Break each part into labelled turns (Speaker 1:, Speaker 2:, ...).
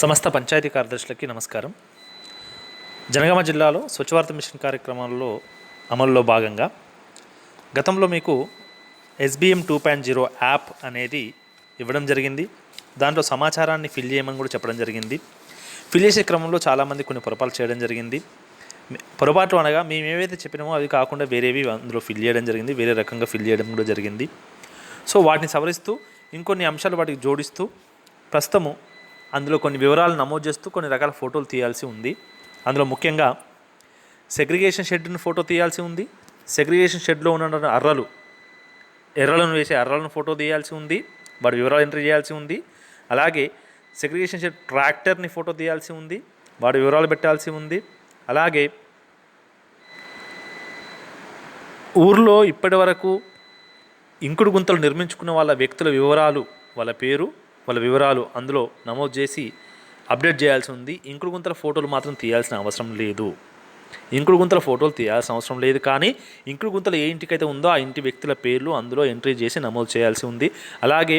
Speaker 1: సమస్త పంచాయతీ కార్యదర్శులకి నమస్కారం. జనగామ జిల్లాలో స్వచ్ఛ భారత్ మిషన్ కార్యక్రమాల్లో అమలులో భాగంగా గతంలో మీకు SBM 2.0 యాప్ అనేది ఇవ్వడం జరిగింది. దాంట్లో సమాచారాన్ని ఫిల్ చేయమని కూడా చెప్పడం జరిగింది. ఫిల్ చేసే క్రమంలో చాలామంది కొన్ని పొరపాట్లు చేయడం జరిగింది. పొరపాట్లు అనగా మేము ఏవైతే చెప్పినామో అవి కాకుండా వేరేవి అందులో ఫిల్ చేయడం జరిగింది, వేరే రకంగా ఫిల్ చేయడం కూడా జరిగింది. సో వాటిని సవరిస్తూ ఇంకొన్ని అంశాలు వాటికి జోడిస్తూ ప్రస్తుతము అందులో కొన్ని వివరాలు నమోదు చేస్తూ కొన్ని రకాల ఫోటోలు తీయాల్సి ఉంది. అందులో ముఖ్యంగా సెగ్రిగేషన్ షెడ్ని ఫోటో తీయాల్సి ఉంది. సెగ్రిగేషన్ షెడ్లో ఉన్న ఎర్రలను వేసే అర్రలను ఫోటో తీయాల్సి ఉంది, వాటి వివరాలు ఎంట్రీ చేయాల్సి ఉంది. అలాగే సెగ్రిగేషన్ షెడ్ ట్రాక్టర్ని ఫోటో తీయాల్సి ఉంది, వాటి వివరాలు పెట్టాల్సి ఉంది. అలాగే ఊర్లో ఇప్పటి వరకు ఇంకుడు గుంతలు నిర్మించుకున్న వాళ్ళ వ్యక్తుల వివరాలు, వాళ్ళ పేరు, వాళ్ళ వివరాలు అందులో నమోదు చేసి అప్డేట్ చేయాల్సి ఉంది. ఇంకుడు గుంతల ఫోటోలు మాత్రం తీయాల్సిన అవసరం లేదు. ఇంకుడు గుంతల ఫోటోలు తీయాల్సిన అవసరం లేదు, కానీ ఇంకుడు గుంతలు ఏ ఇంటికైతే ఉందో ఆ ఇంటి వ్యక్తుల పేర్లు అందులో ఎంట్రీ చేసి నమోదు చేయాల్సి ఉంది. అలాగే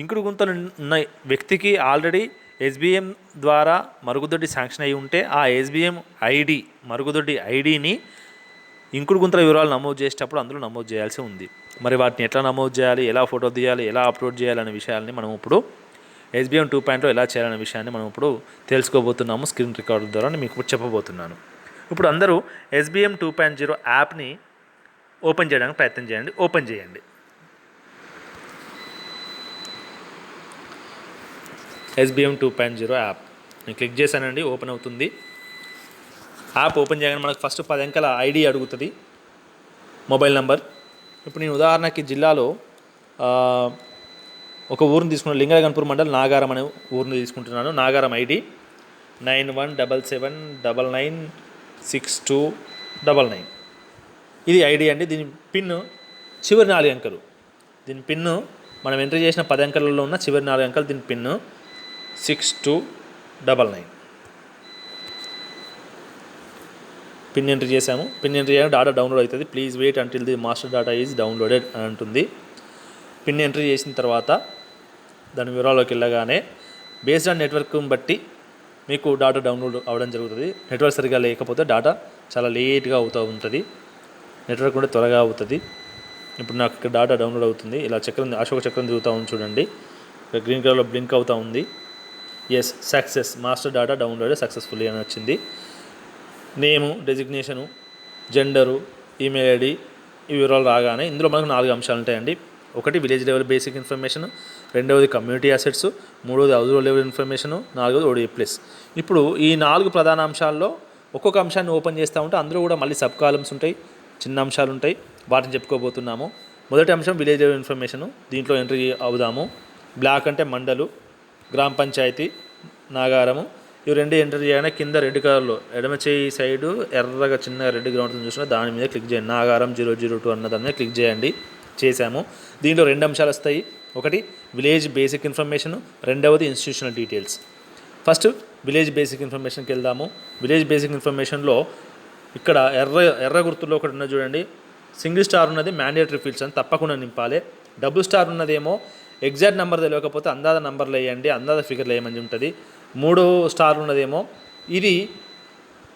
Speaker 1: ఇంకుడు గుంతలు ఉన్న వ్యక్తికి ఆల్రెడీ SBM ద్వారా మరుగుదొడ్డి శాంక్షన్ అయి ఉంటే ఆ SBM ఐడి, మరుగుదొడ్డి ఐడిని ఇంకుడు గుంతల వివరాలు నమోదు చేసేటప్పుడు అందులో నమోదు చేయాల్సి ఉంది. మరి వాటిని ఎట్లా నమోదు చేయాలి, ఎలా ఫోటో తీయాలి, ఎలా అప్లోడ్ చేయాలనే విషయాలని మనం ఇప్పుడు SBM 2.0 ఎలా చేయాలనే విషయాన్ని మనం ఇప్పుడు తెలుసుకోబోతున్నాము. స్క్రీన్ రికార్డు ద్వారా మీకు ఇప్పుడు చెప్పబోతున్నాను. ఇప్పుడు అందరూ SBM 2.0 యాప్ని ఓపెన్ చేయడానికి ప్రయత్నం చేయండి. ఓపెన్ చేయండి. SBM 2.0 యాప్ నేను క్లిక్ చేశానండి, ఓపెన్ అవుతుంది. యాప్ ఓపెన్ చేయగానే మనకు ఫస్ట్ 10 అంకెల ఐడి అడుగుతుంది, మొబైల్ నంబర్. ఇప్పుడు నేను ఉదాహరణకి జిల్లాలో ఒక ఊరిని తీసుకున్నాను, లింగరగన్పూర్ మండల్ నాగారం అనే ఊరిని తీసుకుంటున్నాను. నాగారం ఐడి 9177996299. ఇది ఐడి అండి. దీని పిన్ చివరి 4 అంకెలు. దీని పిన్ను మనం ఎంట్రీ చేసిన 10 అంకెలలో ఉన్న చివరి 4 అంకెలు దీని పిన్ను 6299. పిన్ ఎంట్రీ చేసాము. పిన్ ఎంట్రీ చేయడానికి డాటా డౌన్లోడ్ అవుతుంది. Please wait until the master data is downloaded అని అంటుంది. పిన్ ఎంట్రీ చేసిన తర్వాత దాని వివరాల్లోకి వెళ్ళగానే బేస్డ్ ఆన్ నెట్వర్క్ని బట్టి మీకు డాటా డౌన్లోడ్ అవ్వడం జరుగుతుంది. నెట్వర్క్ సరిగా లేకపోతే డాటా చాలా లేట్గా అవుతూ ఉంటుంది, నెట్వర్క్ కూడా త్వరగా అవుతుంది. ఇప్పుడు నాకు ఇక్కడ డాటా డౌన్లోడ్ అవుతుంది. ఇలా చక్రం, అశోక చక్రం తిరుగుతూ ఉంది చూడండి, గ్రీన్ కలర్లో బ్లింక్ అవుతూ ఉంది. Yes, success, master data download successfully అని వచ్చింది. Name, designation, gender, email ID, ఈ వివరాలు రాగానే ఇందులో మనకు 4 అంశాలు ఉంటాయండి. ఒకటి విలేజ్ లెవెల్ బేసిక్ ఇన్ఫర్మేషన్, రెండవది కమ్యూనిటీ అసెట్స్, మూడవది హౌస్ హోల్డ్ లెవెల్ ఇన్ఫర్మేషన్, నాలుగవది ODA+. ఇప్పుడు ఈ 4 ప్రధాన అంశాల్లో ఒక్కొక్క అంశాన్ని ఓపెన్ చేస్తూ ఉంటే అందులో కూడా మళ్ళీ సబ్ కాలమ్స్ ఉంటాయి, చిన్న అంశాలు ఉంటాయి. వాటిని చెప్పుకోబోతున్నాము. మొదటి అంశం విలేజ్ లెవెల్ ఇన్ఫర్మేషను. దీంట్లో ఎంట్రీ అవుదాము. బ్లాక్ అంటే మండలు, గ్రామ పంచాయతీ, నాగారము. ఇవి 2 ఎంటర్ చేయగానే కింద రెడ్ కలర్లో ఎడమ చేయి సైడు ఎర్రగా చిన్న రెడ్ గ్రౌండ్ చూసినా దాని మీద క్లిక్ చేయండి. నాగారం 002 అన్న దాని మీద క్లిక్ చేయండి. చేశాము. దీంట్లో 2 అంశాలు వస్తాయి. ఒకటి విలేజ్ బేసిక్ ఇన్ఫర్మేషన్, రెండవది institutional details. First village basic ఇన్ఫర్మేషన్కి వెళ్దాము. విలేజ్ బేసిక్ ఇన్ఫర్మేషన్లో ఇక్కడ ఎర్ర గుర్తులో ఒకటి ఉన్నది చూడండి, సింగిల్ స్టార్ ఉన్నది మ్యాండేటరీ ఫీల్డ్స్ అని తప్పకుండా నింపాలి. డబుల్ స్టార్ ఉన్నదేమో ఎగ్జాక్ట్ నెంబర్ తెలియకపోతే అందాజ నెంబర్లు వేయండి, అందాజ ఫిగర్లు వేయమని ఉంటుంది. 3 స్టార్ ఉన్నదేమో ఇది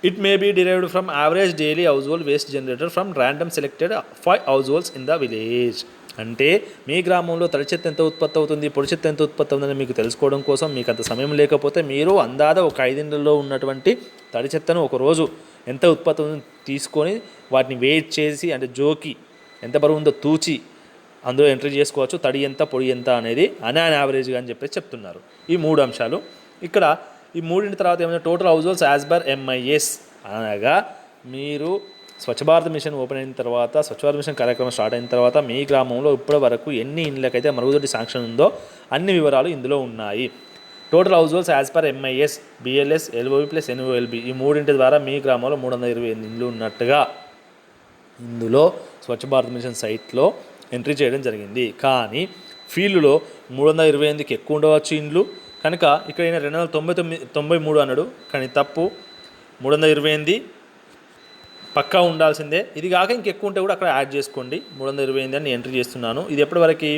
Speaker 1: it may be derived from average daily household waste generator from random selected 5 house holds in the village. అంటే మీ గ్రామంలో తడి చెత్త ఎంత ఉత్పత్తి అవుతుంది, పొడి చెత్త ఎంత ఉత్పత్తి అవుతుందని మీకు తెలుసుకోవడం కోసం, మీకు అంత సమయం లేకపోతే మీరు అందాద ఒక 5 ఇళ్లలో ఉన్నటువంటి తడి చెత్తను ఒకరోజు ఎంత ఉత్పత్తి ఉందో తీసుకొని వాటిని వెయిట్ చేసి, అంటే జోకి ఎంత బరువు ఉందో తూచి అందులో ఎంట్రీ చేసుకోవచ్చు. తడి ఎంత, పొడి ఎంత అనేది అన్ యావరేజ్గా అని చెప్పేసి చెప్తున్నారు. ఈ 3 అంశాలు. ఇక్కడ ఈ 3 తర్వాత ఏమైనా total house holds as per MIS అనగా మీరు స్వచ్ఛ భారత్ మిషన్ ఓపెన్ అయిన తర్వాత, స్వచ్ఛ భారత్ మిషన్ కార్యక్రమం స్టార్ట్ అయిన తర్వాత మీ గ్రామంలో ఇప్పటి వరకు ఎన్ని ఇండ్లకైతే మరుగుదొడ్డి శాంక్షన్ ఉందో అన్ని వివరాలు ఇందులో ఉన్నాయి. Total house holds as per MIS, BLS, LOB+, NOLB ఈ 3 ద్వారా మీ గ్రామంలో 328 ఇండ్లు ఉన్నట్టుగా ఇందులో స్వచ్ఛ భారత్ మిషన్ సైట్లో ఎంట్రీ చేయడం జరిగింది. కానీ ఫీల్డ్లో 328కి ఎక్కువ ఉండవచ్చు ఇండ్లు కనుక ఇక్కడ 293 అన్నాడు, కానీ తప్పు. 328 పక్కా ఉండాల్సిందే. ఇది కాక ఇంకెక్కువ ఉంటే కూడా అక్కడ యాడ్ చేసుకోండి. 328 అని ఎంట్రీ చేస్తున్నాను. ఇది ఎప్పటివరకు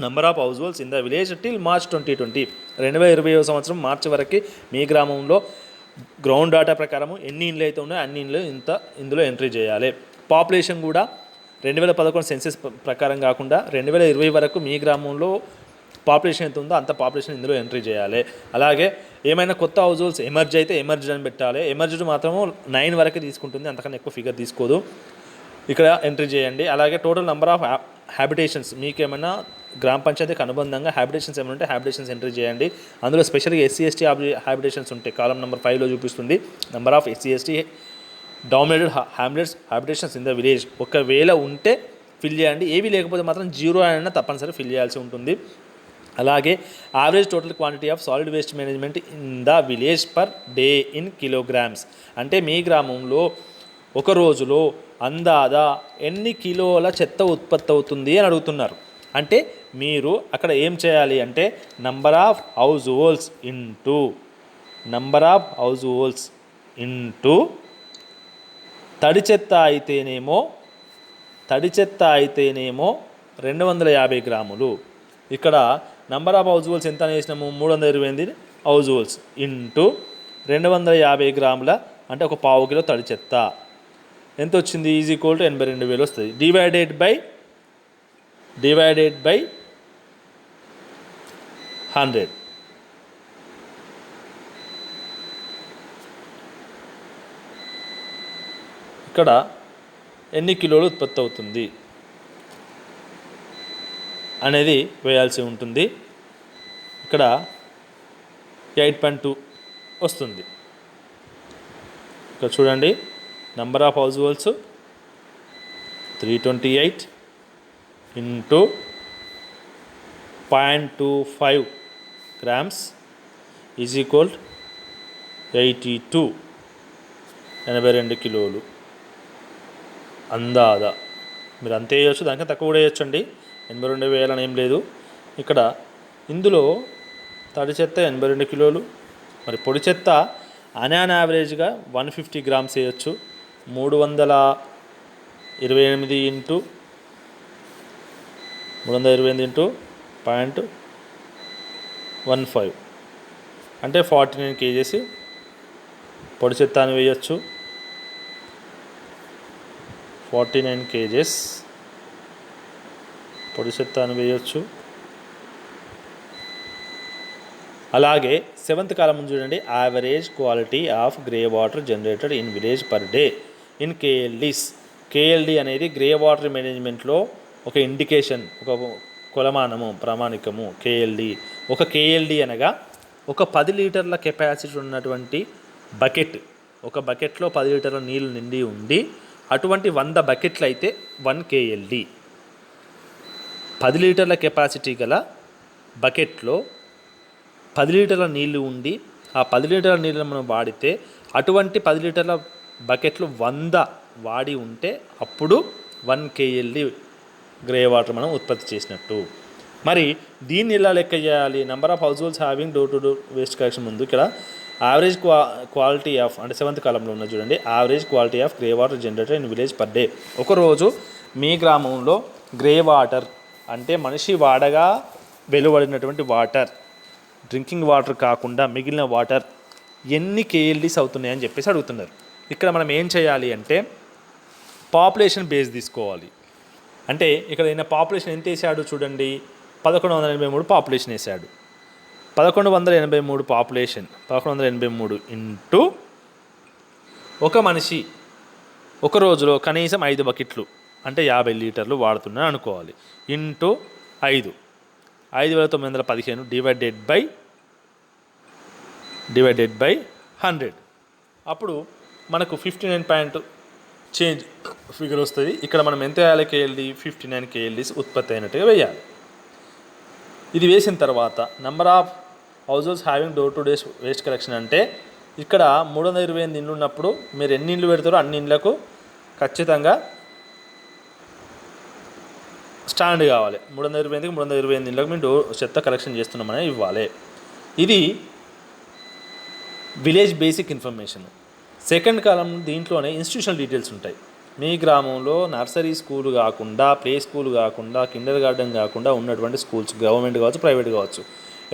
Speaker 1: number of house holds in the village till March 2020. 2020 సంవత్సరం మార్చి వరకు మీ గ్రామంలో గ్రౌండ్ డాటా ప్రకారం ఎన్ని ఇండ్లు అయితే ఉన్నాయో అన్ని ఇండ్లు ఇందులో ఎంట్రీ చేయాలి. పాపులేషన్ కూడా 2011 సెన్సెస్ ప్రకారం కాకుండా 2020 వరకు మీ గ్రామంలో పాపులేషన్ ఎంత ఉందో అంత పాపులేషన్ ఇందులో ఎంట్రీ చేయాలి. అలాగే ఏమైనా కొత్త హౌస్ హోల్డ్స్ ఎమర్జ్ అయితే ఎమర్జ్డ్ అని పెట్టాలి. ఎమర్జ్డ్ మాత్రము 9 వరకే తీసుకుంటుంది, అంతకన్నా ఎక్కువ ఫిగర్ తీసుకోదు. ఇక్కడ ఎంట్రీ చేయండి. అలాగే టోటల్ నెంబర్ ఆఫ్ హ్యాబిటేషన్స్, మీకు ఏమైనా గ్రామ పంచాయతీకి అనుబంధంగా హ్యాబిటేషన్స్ ఏమైనా ఉంటే హ్యాబిటేషన్స్ ఎంట్రీ చేయండి. అందులో స్పెషల్గా SC/ST హ్యాబిటేషన్స్ ఉంటాయి. కాలం నెంబర్ 5లో చూపిస్తుంది number of SC/ST dominated habitations in the village. ఒకవేళ ఉంటే ఫిల్ చేయండి, ఏవి లేకపోతే మాత్రం 0 అయినా తప్పనిసరి ఫిల్ చేయాల్సి ఉంటుంది. అలాగే average total quantity of solid waste management in the village per day in kilograms. అంటే మీ గ్రామంలో ఒక రోజులో అందాదా ఎన్ని కిలోల చెత్త ఉత్పత్తి అవుతుంది అని అడుగుతున్నారు. అంటే మీరు అక్కడ ఏం చేయాలి అంటే number of house holds into తడి చెత్త అయితేనేమో 250 గ్రాములు. ఇక్కడ నంబర్ ఆఫ్ హౌస్ హోల్డ్స్ ఎంత వేసినాము, 328 హౌస్ హోల్డ్స్ ఇంటూ 250 గ్రాముల అంటే ఒక పావు కిలో తడి చెత్త ఎంత వచ్చింది, ఈజ్ ఈక్వల్ టు 82,000 వస్తుంది. Divided by 100. ఇక్కడ ఎన్ని కిలోలు ఉత్పత్తి అవుతుంది అనేది వేయాల్సి ఉంటుంది. ఇక్కడ 8.2 వస్తుంది. ఇక్కడ చూడండి, number of house holds 328 into 0.25 grams is equal 82 కిలోలు అందాదా. మీరు అంతే వేయచ్చు, దానికన్నా తక్కువ కూడా వేయచ్చు అండి. 82,000 అని ఏం లేదు. ఇక్కడ ఇందులో తడి చెత్త 82 కిలోలు, మరి పొడి చెత్త అన్ యావరేజ్గా 150 గ్రామ్స్ వేయచ్చు. 328 ఇంటూ 0.15 అంటే 49 kgs పొడి చెత్త అని వేయచ్చు. 49 kgs పొడి చెత్త అని వేయచ్చు. అలాగే 7th కాలం చూడండి, average quality of grey water generated in village per day in KLDs. KLD అనేది గ్రే వాటర్ మేనేజ్మెంట్లో ఒక ఇండికేషన్, ఒక కొలమానము, ప్రామాణికము. KLD ఒక KLD అనగా ఒక 10 లీటర్ల కెపాసిటీ ఉన్నటువంటి బకెట్. ఒక బకెట్లో 10 లీటర్ల నీళ్ళు నిండి ఉండి అటువంటి 100 బకెట్లు అయితే 1 KLD. 10 లీటర్ల కెపాసిటీ గల బకెట్లో 10 లీటర్ల నీళ్ళు ఉండి ఆ 10 లీటర్ల నీళ్ళను మనం వాడితే అటువంటి 10 లీటర్ల బకెట్లు 100 వాడి ఉంటే అప్పుడు 1 KLD గ్రే వాటర్ మనం ఉత్పత్తి చేసినట్టు. మరి దీన్ని ఎలా లెక్క చేయాలి? Number of house holds having door to door waste collection ముందు ఇక్కడ యావరేజ్ క్వాలిటీ ఆఫ్ అంటే 7th కాలంలో ఉన్న చూడండి, average quality of grey water generator in village per day. ఒకరోజు మీ గ్రామంలో గ్రే వాటర్ అంటే మనిషి వాడగా వెలువడినటువంటి వాటర్, డ్రింకింగ్ వాటర్ కాకుండా మిగిలిన వాటర్ ఎన్ని KLDs అవుతున్నాయని చెప్పేసి అడుగుతున్నారు. ఇక్కడ మనం ఏం చేయాలి అంటే పాపులేషన్ బేస్ తీసుకోవాలి. అంటే ఇక్కడ ఈయన పాపులేషన్ ఎంత వేసాడు చూడండి, 1183 పాపులేషన్ వేసాడు. 1183 పాపులేషన్ 1183 ఇంటూ ఒక మనిషి ఒక రోజులో కనీసం 5 బకెట్లు అంటే 50 లీటర్లు వాడుతున్నాను అనుకోవాలి. Into 5,915 divided by 100. అప్పుడు మనకు 59 పాయింట్ చేంజ్ ఫిగర్ వస్తుంది. ఇక్కడ మనం ఎంత వేయాలి? KLD 59 KLDs ఉత్పత్తి అయినట్టుగా వేయాలి. ఇది వేసిన తర్వాత number of house holds having door to door waste collection అంటే ఇక్కడ 328 ఇండ్లు ఉన్నప్పుడు మీరు ఎన్ని ఇండ్లు పెడతారో అన్ని ఇండ్లకు ఖచ్చితంగా స్టాండ్ కావాలి. 328 ఇండ్లకు మేము చెత్త కలెక్షన్ చేస్తున్నామని ఇవ్వాలి. ఇది విలేజ్ బేసిక్ ఇన్ఫర్మేషన్. 2nd కాలం దీంట్లోనే ఇన్స్టిట్యూషనల్ డీటెయిల్స్ ఉంటాయి. మీ గ్రామంలో నర్సరీ స్కూల్ కాకుండా, ప్లే స్కూల్ కాకుండా, కిండర్ గార్డెన్ కాకుండా ఉన్నటువంటి స్కూల్స్ గవర్నమెంట్ కావచ్చు, ప్రైవేట్ కావచ్చు,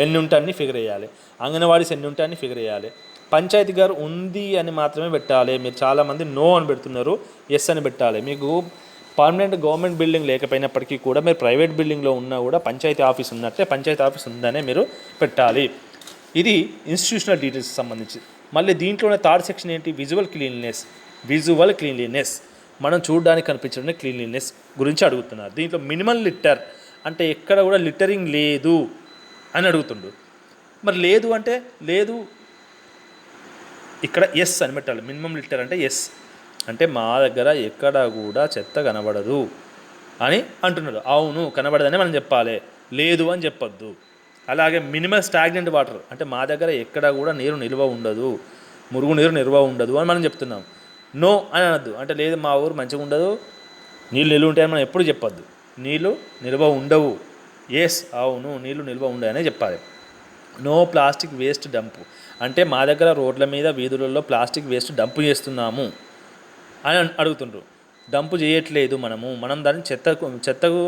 Speaker 1: ఎన్ని ఉంటే అన్ని ఫిగర్ వేయాలి. అంగన్వాడీస్ ఎన్ని ఉంటే అన్ని ఫిగర్ వేయాలి. పంచాయతీ గారు ఉంది అని మాత్రమే పెట్టాలి. మీరు చాలామంది నో అని పెడుతున్నారు, ఎస్ అని పెట్టాలి. మీకు పర్మనెంట్ గవర్నమెంట్ బిల్డింగ్ లేకపోయినప్పటికీ కూడా మీరు ప్రైవేట్ బిల్డింగ్లో ఉన్నా కూడా పంచాయతీ ఆఫీస్ ఉన్నట్లే పంచాయతీ ఆఫీస్ ఉందనే మీరు పెట్టాలి. ఇది ఇన్స్టిట్యూషనల్ డీటెయిల్స్కి సంబంధించి. మళ్ళీ దీంట్లోనే థర్డ్ సెక్షన్ ఏంటి, విజువల్ క్లీన్లీనెస్ మనం చూడడానికి కనిపించడం క్లీన్లీనెస్ గురించి అడుగుతున్నారు. దీంట్లో మినిమం లిట్టర్ అంటే ఎక్కడ కూడా లిటరింగ్ లేదు అని అడుగుతుండు. మరి లేదు అంటే లేదు, ఇక్కడ ఎస్ అని పెట్టాలి. మినిమం లిట్టర్ అంటే ఎస్ అంటే మా దగ్గర ఎక్కడ కూడా చెత్త కనబడదు అని అంటున్నాడు. అవును కనబడదని మనం చెప్పాలి, లేదు అని చెప్పొద్దు. అలాగే మినిమం స్టాగ్నెంట్ వాటర్ అంటే మా దగ్గర ఎక్కడ కూడా నీరు నిల్వ ఉండదు, మురుగు నీరు నిల్వ ఉండదు అని మనం చెప్తున్నాం. నో అని అనొద్దు, అంటే లేదు మా ఊరు మంచిగా ఉండదు, నీళ్ళు నిల్వ ఉంటాయని మనం ఎప్పుడు చెప్పొద్దు. నీళ్ళు నిల్వ ఉండవు, ఎస్ అవును నీళ్ళు నిల్వ ఉండవనే చెప్పాలి. నో ప్లాస్టిక్ వేస్ట్ డంప్ అంటే మా దగ్గర రోడ్ల మీద వీధులలో ప్లాస్టిక్ వేస్ట్ డంప్ చేస్తున్నాము అని అడుగుతుండ్రు. డంపు చేయట్లేదు మనం దాన్ని చెత్తకు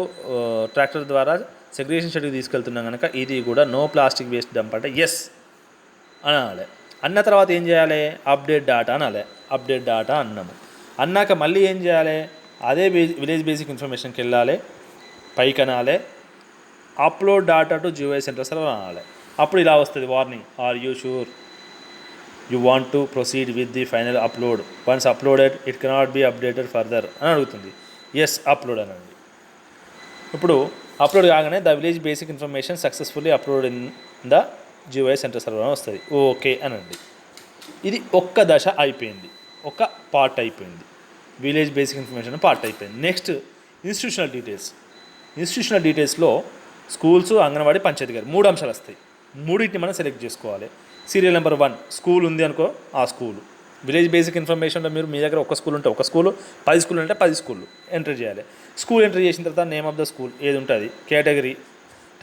Speaker 1: ట్రాక్టర్ ద్వారా సెగ్రిగేషన్ షెడ్కి తీసుకెళ్తున్నాం కనుక ఇది కూడా నో ప్లాస్టిక్ వేస్ట్ డంప్ అంటే ఎస్ అనాలి. అన్న తర్వాత ఏం చేయాలి, అప్డేట్ డాటా అనాలి. అప్డేట్ డాటా అన్నాక మళ్ళీ ఏం చేయాలి, అదే విలేజ్ బేసిక్ ఇన్ఫర్మేషన్కి వెళ్ళాలి, పైకి అనాలి, upload data to GIS center server అనాలి. అప్పుడు ఇలా వస్తుంది warning, are you sure you want to proceed with the final upload, once uploaded it cannot be updated further అని అడుగుతుంది. ఎస్ అప్లోడ్ అనండి. ఇప్పుడు అప్లోడ్ కాగానే the village basic information successfully upload in the GIS center server అని వస్తుంది. Okay అనండి. ఇది ఒక్క దశ అయిపోయింది, ఒక పార్ట్ అయిపోయింది. విలేజ్ బేసిక్ ఇన్ఫర్మేషన్ పార్ట్ అయిపోయింది. నెక్స్ట్ ఇన్స్టిట్యూషనల్ డీటెయిల్స్లో స్కూల్స్, అంగన్వాడీ, పంచాయతీ గారు 3 అంశాలు వస్తాయి. మూడింటిని మనం సెలెక్ట్ చేసుకోవాలి. సీరియల్ నెంబర్ 1 స్కూల్ ఉంది అనుకో, ఆ స్కూలు. విలేజ్ బేసిక్ ఇన్ఫర్మేషన్లో మీరు మీ దగ్గర ఒక స్కూల్ ఉంటే ఒక స్కూలు, 10 స్కూల్ ఉంటే 10 స్కూళ్ళు ఎంటర్ చేయాలి. స్కూల్ ఎంటర్ చేసిన తర్వాత నేమ్ ఆఫ్ ద స్కూల్ ఏది ఉంటుంది, category,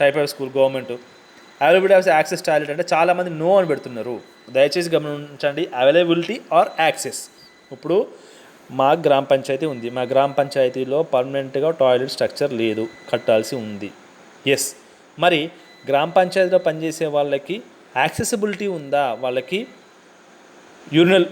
Speaker 1: type of school, government. Availability of access toilet అంటే చాలామంది నో అని పెడుతున్నారు, దయచేసి గమనించండి. Availability or access. ఇప్పుడు మా గ్రామ పంచాయతీ ఉంది, మా గ్రామ పంచాయతీలో పర్మనెంట్గా టాయిలెట్ స్ట్రక్చర్ లేదు, కట్టాల్సి ఉంది. ఎస్. మరి గ్రామ పంచాయతీలో పనిచేసే వాళ్ళకి యాక్సెసిబిలిటీ ఉందా, వాళ్ళకి యూరినల్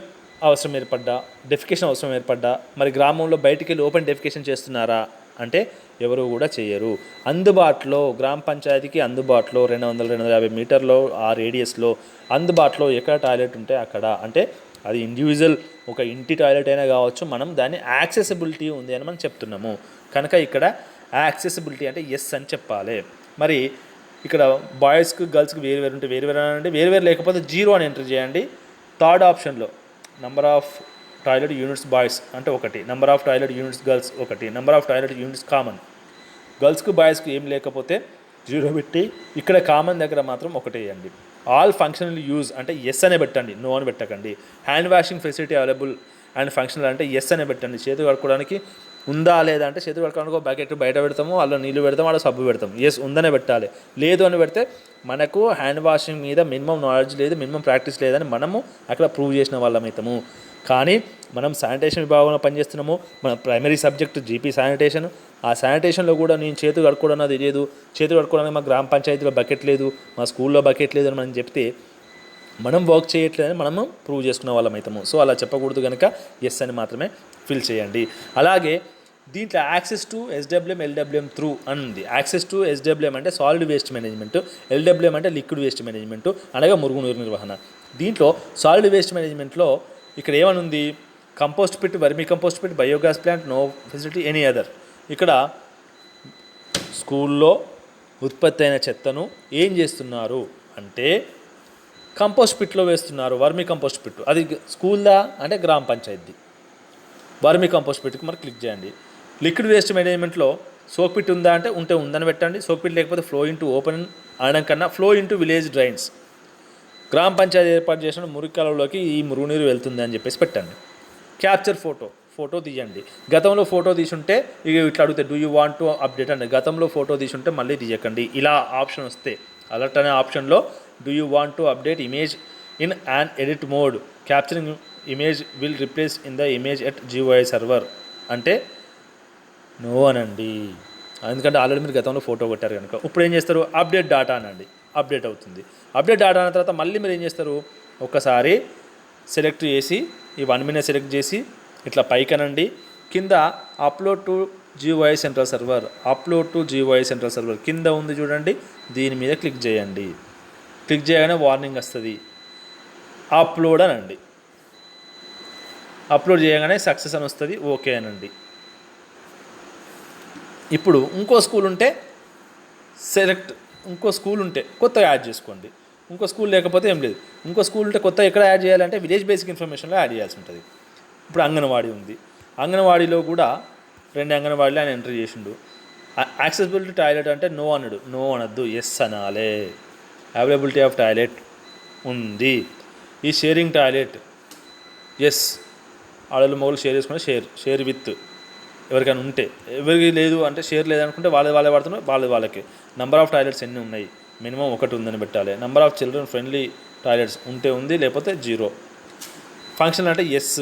Speaker 1: అవసరం ఏర్పడ్డా, డెఫికేషన్ అవసరం ఏర్పడ్డా, మరి గ్రామంలో బయటికి వెళ్ళి ఓపెన్ డెఫికేషన్ చేస్తున్నారా అంటే ఎవరు కూడా చేయరు. అందుబాటులో గ్రామ పంచాయతీకి అందుబాటులో 200-250 మీటర్లో ఆ రేడియస్లో అందుబాటులో ఎక్కడ టాయిలెట్ ఉంటే అక్కడ, అంటే అది ఇండివిజువల్ ఒక ఇంటి టాయిలెట్ అయినా కావచ్చు, మనం దాన్ని యాక్సెసిబిలిటీ ఉంది అని మనం చెప్తున్నాము కనుక ఇక్కడ యాక్సెసిబిలిటీ అంటే ఎస్ అని చెప్పాలి. మరి ఇక్కడ బాయ్స్కి గర్ల్స్కి వేరు ఉంటే వేరు అంటే వేరు లేకపోతే 0 అని ఎంటర్ చేయండి. థర్డ్ ఆప్షన్లో number of toilet units boys అంటే 1, number of toilet units girls 1, number of toilet units common. గర్ల్స్కి బాయ్స్కి ఏం లేకపోతే 0 పెట్టి ఇక్కడ కామన్ దగ్గర మాత్రం 1 వేయండి. ఆల్ ఫంక్షనల్ యూజ్ అంటే ఎస్ అనే పెట్టండి, నో అని పెట్టకండి. Hand washing facility available and functional అంటే ఎస్ అనే పెట్టండి. చేతులు కడుక్కోవడానికి ఉందా లేదా అంటే చేతులు కడుక్కోవడానికి బకెట్ బయట పెడతాము, అలా నీళ్ళు పెడతాము, అలా సబ్బు పెడతాము, ఎస్ ఉందనే పెట్టాలి. లేదు అని పెడితే మనకు హ్యాండ్ వాషింగ్ మీద మినిమం నాలెడ్జ్ లేదు, మినిమం ప్రాక్టీస్ లేదని మనము అక్కడ ప్రూవ్ చేసిన వాళ్ళం అవుతాము. కానీ మనం శానిటేషన్ విభాగంలో పనిచేస్తున్నాము, మన ప్రైమరీ సబ్జెక్టు జీపీ శానిటేషన్. ఆ శానిటేషన్లో కూడా నేను చేతులు కడుక్కోవడం అది లేదు, చేతులు కడుక్కోవడానికి మా గ్రామ పంచాయతీలో బకెట్ లేదు, మా స్కూల్లో బకెట్ లేదు అని మనం చెప్తే మనం వర్క్ చేయట్లేదని మనము ప్రూవ్ చేసుకున్న వాళ్ళం అవుతాము. సో అలా చెప్పకూడదు కనుక ఎస్ అని మాత్రమే ఫిల్ చేయండి. అలాగే దీంట్లో access to SWM LWM through అని ఉంది. యాక్సెస్ టు SWM అంటే సాలిడ్ వేస్ట్ మేనేజ్మెంట్, LWM అంటే లిక్విడ్ వేస్ట్ మేనేజ్మెంట్ అనగా మురుగునీరు నిర్వహణ. దీంట్లో సాలిడ్ వేస్ట్ మేనేజ్మెంట్లో ఇక్కడ ఏమని ఉంది, compost pit, vermicompost pit, biogas plant, no facility any other. ఇక్కడ స్కూల్లో ఉత్పత్తి అయిన చెత్తను ఏం చేస్తున్నారు అంటే కంపోస్ట్ పిట్లో వేస్తున్నారు, వర్మీ కంపోస్ట్ పిట్. అది స్కూల్దా అంటే గ్రామ పంచాయతీ. వర్మీ కంపోస్ట్ పిట్కి మరి క్లిక్ చేయండి. లిక్విడ్ వేస్ట్ మేనేజ్మెంట్లో సోక్ పిట్ ఉందా అంటే ఉంటే ఉందని పెట్టండి. సోక్ పిట్ లేకపోతే ఫ్లో ఇంటూ ఓపెన్ అనడం కన్నా ఫ్లో ఇంటూ విలేజ్ డ్రైన్స్. గ్రామ పంచాయతీ ఏర్పాటు చేసిన మురికి కాలువలోకి ఈ మురుగునీరు వెళ్తుంది అని చెప్పేసి పెట్టండి. క్యాప్చర్ ఫోటో తీయండి. గతంలో ఫోటో తీసుంటే ఇక ఇట్లా అడిగితే do you want to update అండి. గతంలో ఫోటో తీసుంటే మళ్ళీ తీయకండి. ఇలా ఆప్షన్ వస్తే అలర్ట్ అనే ఆప్షన్లో do you want to update image in and edit mode, capturing image will replace in the image at GIS server అంటే నో అనండి. ఎందుకంటే ఆల్రెడీ మీరు గతంలో ఫోటో కొట్టారు కనుక. ఇప్పుడు ఏం చేస్తారు, అప్డేట్ డాటా అనండి. అప్డేట్ అవుతుంది. అప్డేట్ డాటా అన్న తర్వాత మళ్ళీ మీరు ఏం చేస్తారు, ఒక్కసారి సెలెక్ట్ చేసి ఈ 1 మీద సెలెక్ట్ చేసి ఇట్లా పైకనండి, కింద upload to GUI central server, upload to GUI central server కింద ఉంది చూడండి, దీని మీద క్లిక్ చేయండి. క్లిక్ చేయగానే వార్నింగ్ వస్తుంది, అప్లోడ్ అనండి. అప్లోడ్ చేయగానే సక్సెస్ అని వస్తుంది, ఓకే అనండి. ఇప్పుడు ఇంకో స్కూల్ ఉంటే ఇంకో స్కూల్ ఉంటే కొత్తగా యాడ్ చేసుకోండి. ఇంకో స్కూల్ లేకపోతే ఏం లేదు. ఇంకో స్కూల్ ఉంటే కొత్త ఎక్కడ యాడ్ చేయాలంటే విలేజ్ బేసిక్ ఇన్ఫర్మేషన్లో యాడ్ చేయాల్సి ఉంటుంది. ఇప్పుడు అంగన్వాడీ ఉంది, అంగన్వాడీలో కూడా 2 అంగన్వాడీలు ఆయన ఎంట్రీ చేసిండు. యాక్సెసిబిలిటీ టాయిలెట్ అంటే నో అనడు, నో అనద్దు, ఎస్ అనాలే. అవైలబిలిటీ ఆఫ్ టాయిలెట్ ఉంది. ఈ షేరింగ్ టాయిలెట్ ఎస్, ఆడలు మొగలు షేర్ చేసుకుంటే షేర్ విత్ ఎవరికైనా ఉంటే, ఎవరికి లేదు అంటే షేర్ లేదనుకుంటే వాళ్ళే వాడుతున్నారు, వాళ్ళకి. నెంబర్ ఆఫ్ టాయిలెట్స్ ఎన్ని ఉన్నాయి, మినిమం 1 ఉందని పెట్టాలి. Number of children friendly toilets ఉంటే ఉంది, లేకపోతే 0. ఫంక్షన్ అంటే yes.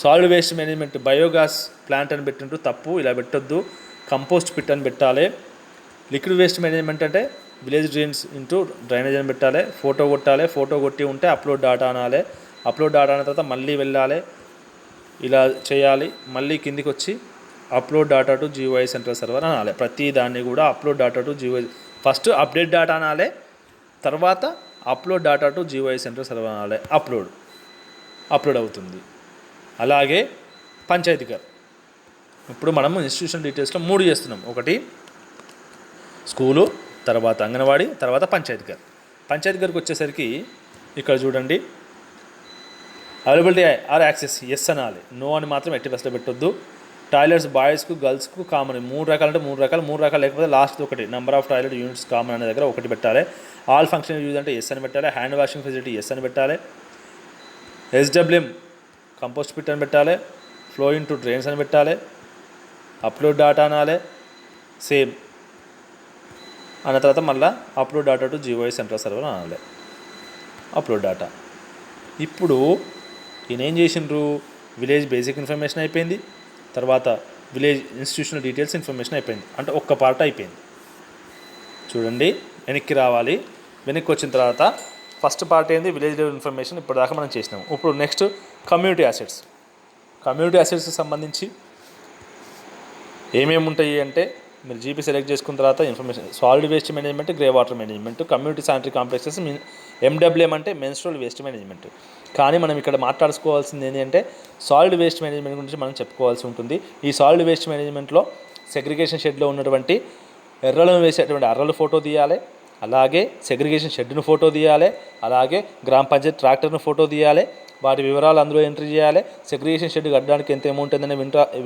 Speaker 1: Solid waste management biogas plant అని పెట్టినట్టు తప్పు, ఇలా పెట్టొద్దు. కంపోస్ట్ పిట్ అని పెట్టాలి. లిక్విడ్ వేస్ట్ మేనేజ్మెంట్ అంటే విలేజ్ డ్రైన్స్ ఇంటూ డ్రైనేజ్ అని పెట్టాలి. ఫోటో కొట్టాలి, ఫోటో కొట్టి ఉంటే అప్లోడ్ డాటా అనాలి. అప్లోడ్ డాటా అయిన తర్వాత మళ్ళీ వెళ్ళాలి, ఇలా చేయాలి. మళ్ళీ కిందికి వచ్చి upload data to GUI central server అనాలి. ప్రతి దాన్ని కూడా upload data to GUI, first update data అనాలి, తర్వాత upload data to GUI central server అనాలి. అప్లోడ్ అవుతుంది. అలాగే పంచాయతీఘర్. ఇప్పుడు మనము ఇన్స్టిట్యూషన్ డీటెయిల్స్లో 3 చేస్తున్నాం. ఒకటి స్కూలు, తర్వాత అంగన్వాడీ, తర్వాత పంచాయతీఘర్. పంచాయతీఘర్కి వచ్చేసరికి ఇక్కడ చూడండి, అవైలబిలిటీ ఆర్ యాక్సెస్ ఎస్ అనాలి, నో అని మాత్రం ఎట్టి బస్లో పెట్టొద్దు. టాయిలెట్స్ బాయ్స్కు గర్ల్స్కు కామన్, 3 రకాలు అంటే 3 రకాలు లేకపోతే లాస్ట్ ఒకటి. Number of toilet units common అనే దగ్గర 1 పెట్టాలి. ఆల్ ఫంక్షనల్ యూజ్ అంటే ఎస్ అని పెట్టాలి. హ్యాండ్ వాషింగ్ ఫెసిలిటీ ఎస్ అని పెట్టాలి. SWM కంపోస్ట్ పిట్ అని పెట్టాలి. ఫ్లో ఇన్ టు డ్రైన్స్ అని పెట్టాలి. అప్లోడ్ డాటా అనాలి, సేమ్ అన్న తర్వాత మళ్ళీ upload data to GUI central server అనాలి. Upload data. ఇప్పుడు ఈయన ఏం చేసిండ్రు, విలేజ్ బేసిక్ ఇన్ఫర్మేషన్ అయిపోయింది, తర్వాత విలేజ్ ఇన్స్టిట్యూషనల్ డీటెయిల్స్ ఇన్ఫర్మేషన్ అయిపోయింది. అంటే ఒక్క పార్ట్ అయిపోయింది. చూడండి, వెనక్కి రావాలి. వెనక్కి వచ్చిన తర్వాత ఫస్ట్ పార్ట్ ఏంది, విలేజ్ లెవెల్ ఇన్ఫర్మేషన్ ఇప్పటిదాకా మనం చేసినాము. ఇప్పుడు నెక్స్ట్ కమ్యూనిటీ అసెట్స్. కమ్యూనిటీ అసెట్స్కి సంబంధించి ఏమేమి ఉంటాయి అంటే, మీరు జీపీ సెలెక్ట్ చేసుకున్న తర్వాత information, solid waste management, grey water management, community sanitary complexes, MWM అంటే మెన్స్ట్రువల్ వేస్ట్ మేనేజ్మెంట్. కానీ మనం ఇక్కడ మాట్లాడుకోవాల్సింది ఏంటి అంటే, సాలిడ్ వేస్ట్ మేనేజ్మెంట్ గురించి మనం చెప్పుకోవాల్సి ఉంటుంది. ఈ సాలిడ్ వేస్ట్ మేనేజ్మెంట్లో సెగ్రిగేషన్ షెడ్లో ఉన్నటువంటి ఎర్రలను వేసేటువంటి అర్రలు ఫోటో తీయాలి, అలాగే సెగ్రిగేషన్ షెడ్ను ఫోటో తీయాలి, అలాగే గ్రామ పంచాయతీ ట్రాక్టర్ను ఫోటో తీయాలి, వాటి వివరాలు అందులో ఎంట్రీ చేయాలి. సెగ్రిగేషన్ షెడ్ కట్టడానికి ఎంత అమౌంట్ ఉందనే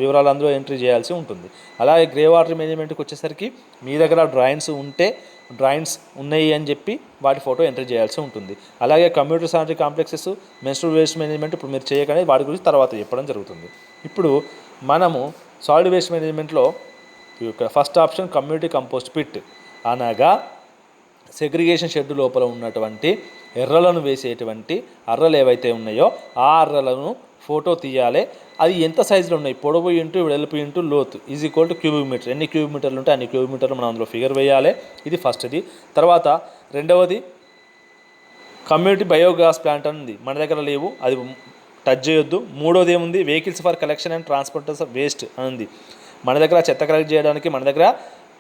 Speaker 1: వివరాలు అందులో ఎంట్రీ చేయాల్సి ఉంటుంది. అలాగే గ్రే వాటర్ మేనేజ్మెంట్కి వచ్చేసరికి మీ దగ్గర డ్రాయింగ్స్ ఉంటే డ్రాయింగ్స్ ఉన్నాయి అని చెప్పి వాటి ఫోటో ఎంట్రీ చేయాల్సి ఉంటుంది. అలాగే community sanitary complexes, menstrual waste management ఇప్పుడు మీరు చేయగానే వాటి గురించి తర్వాత చెప్పడం జరుగుతుంది. ఇప్పుడు మనము సాలిడ్ వేస్ట్ మేనేజ్మెంట్లో first option community compost pit, అనగా సెగ్రిగేషన్ షెడ్ లోపల ఉన్నటువంటి ఎర్రలను వేసేటువంటి అర్రలు ఏవైతే ఉన్నాయో ఆ అర్రలను ఫోటో తీయాలి. అది ఎంత సైజులో ఉన్నాయి, పొడవు ఇంటూ వెడల్పు ఇంటూ లోతు = క్యూబిక్ మీటర్. ఎన్ని క్యూబిక్ మీటర్లు ఉంటే అన్ని క్యూబిక్ మీటర్లు మనం అందులో ఫిగర్ వేయాలి. ఇది ఫస్ట్ది. తర్వాత రెండవది కమ్యూనిటీ బయోగ్యాస్ ప్లాంట్ ఉంది, మన దగ్గర లేవు, అది టచ్ చేయొద్దు. మూడోది ఏముంది, vehicles for collection and transporters waste అని ఉంది. మన దగ్గర చెత్త కలెక్ట్ చేయడానికి మన దగ్గర